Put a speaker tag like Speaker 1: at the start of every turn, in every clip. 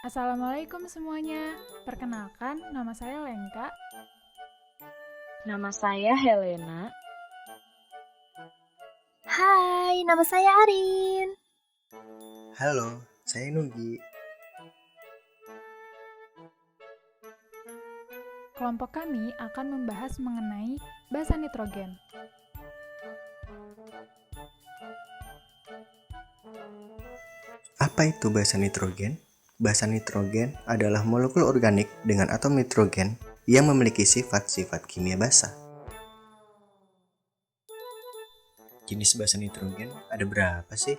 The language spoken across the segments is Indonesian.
Speaker 1: Assalamualaikum semuanya. Perkenalkan, nama saya Lengka.
Speaker 2: Nama saya Helena.
Speaker 3: Hai, nama saya Arin.
Speaker 4: Halo, saya Nugi.
Speaker 1: Kelompok kami akan membahas mengenai basa nitrogen.
Speaker 4: Apa itu basa nitrogen? Basa nitrogen adalah molekul organik dengan atom nitrogen yang memiliki sifat-sifat kimia basa. Jenis basa nitrogen ada berapa sih?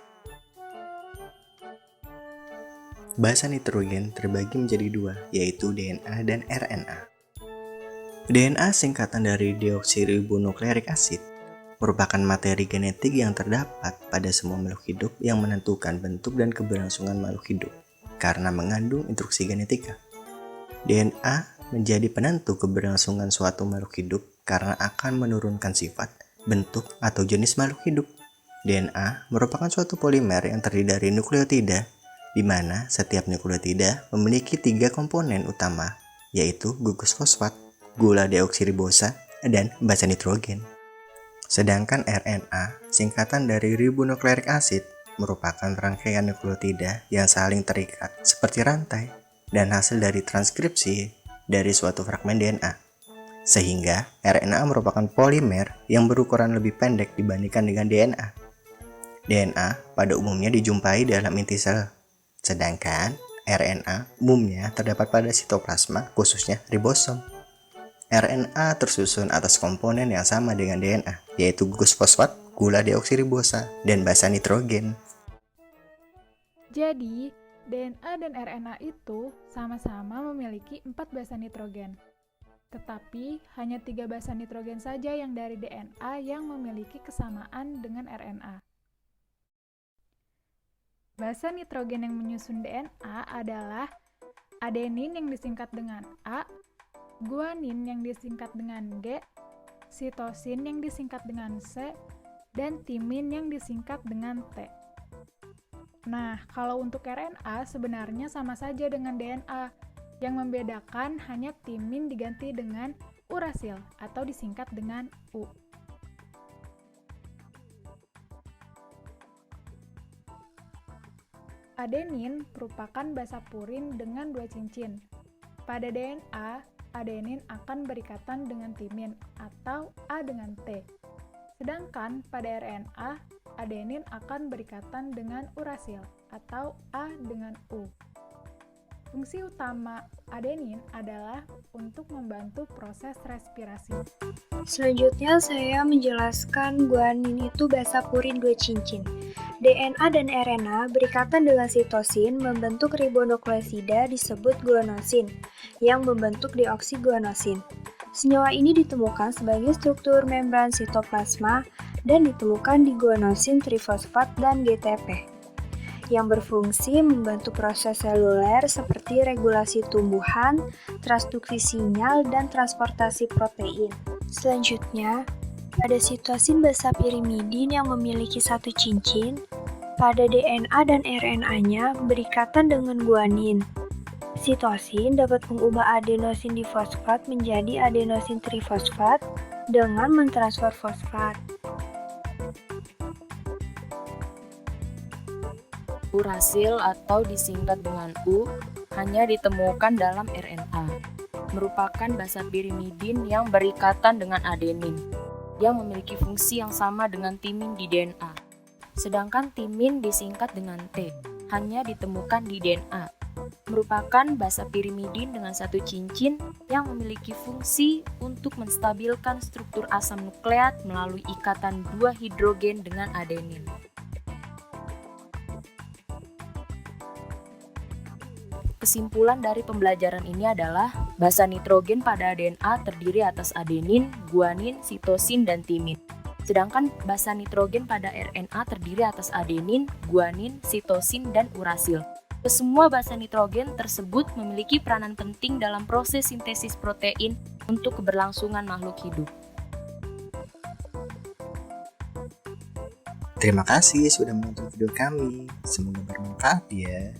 Speaker 4: Basa nitrogen terbagi menjadi dua, yaitu DNA dan RNA. DNA singkatan dari deoksiribonuklerik asid merupakan materi genetik yang terdapat pada semua makhluk hidup yang menentukan bentuk dan keberlangsungan makhluk hidup karena mengandung instruksi genetika. DNA menjadi penentu keberlangsungan suatu makhluk hidup karena akan menurunkan sifat, bentuk, atau jenis makhluk hidup. DNA merupakan suatu polimer yang terdiri dari nukleotida, di mana setiap nukleotida memiliki 3 komponen utama, yaitu gugus fosfat, gula deoksiribosa, dan basa nitrogen. Sedangkan RNA, singkatan dari ribonuklerik asid, merupakan rangkaian nukleotida yang saling terikat seperti rantai dan hasil dari transkripsi dari suatu fragmen DNA. Sehingga RNA merupakan polimer yang berukuran lebih pendek dibandingkan dengan DNA. DNA pada umumnya dijumpai dalam inti sel, sedangkan RNA umumnya terdapat pada sitoplasma, khususnya ribosom. RNA tersusun atas komponen yang sama dengan DNA, yaitu gugus fosfat, gula deoksiribosa, dan basa nitrogen.
Speaker 1: Jadi, DNA dan RNA itu sama-sama memiliki 4 basa nitrogen. Tetapi, hanya 3 basa nitrogen saja yang dari DNA yang memiliki kesamaan dengan RNA. Basa nitrogen yang menyusun DNA adalah adenin yang disingkat dengan A, guanin yang disingkat dengan G, sitosin yang disingkat dengan C, dan timin yang disingkat dengan T. Nah, kalau untuk RNA sebenarnya sama saja dengan DNA. Yang membedakan hanya timin diganti dengan urasil atau disingkat dengan U. Adenin merupakan basa purin dengan 2 cincin. Pada DNA, adenin akan berikatan dengan timin atau A dengan T. Sedangkan pada RNA, adenin akan berikatan dengan urasil atau A dengan U. Fungsi utama adenin adalah untuk membantu proses respirasi.
Speaker 3: Selanjutnya saya menjelaskan guanin itu basa purin 2 cincin. DNA dan RNA berikatan dengan sitosin membentuk ribonukleosida disebut guanosin yang membentuk deoksiguanosin. Senyawa ini ditemukan sebagai struktur membran sitoplasma dan ditemukan di guanosin trifosfat dan GTP yang berfungsi membantu proses seluler seperti regulasi tumbuhan, transduksi sinyal, dan transportasi protein. Selanjutnya, ada sitosin basa pirimidin yang memiliki 1 cincin. Pada DNA dan RNA-nya berikatan dengan guanin. Sitosin dapat mengubah adenosin difosfat menjadi adenosin trifosfat dengan mentransfer fosfat.
Speaker 2: Urasil atau disingkat dengan U hanya ditemukan dalam RNA. Merupakan basa pirimidin yang berikatan dengan adenin, yang memiliki fungsi yang sama dengan timin di DNA. Sedangkan timin disingkat dengan T, hanya ditemukan di DNA. Merupakan basa pirimidin dengan 1 cincin yang memiliki fungsi untuk menstabilkan struktur asam nukleat melalui ikatan 2 hidrogen dengan adenin. Kesimpulan dari pembelajaran ini adalah basa nitrogen pada DNA terdiri atas adenin, guanin, sitosin, dan timin. Sedangkan basa nitrogen pada RNA terdiri atas adenin, guanin, sitosin, dan urasil. Semua basa nitrogen tersebut memiliki peranan penting dalam proses sintesis protein untuk keberlangsungan makhluk hidup.
Speaker 4: Terima kasih sudah menonton video kami. Semoga bermanfaat ya.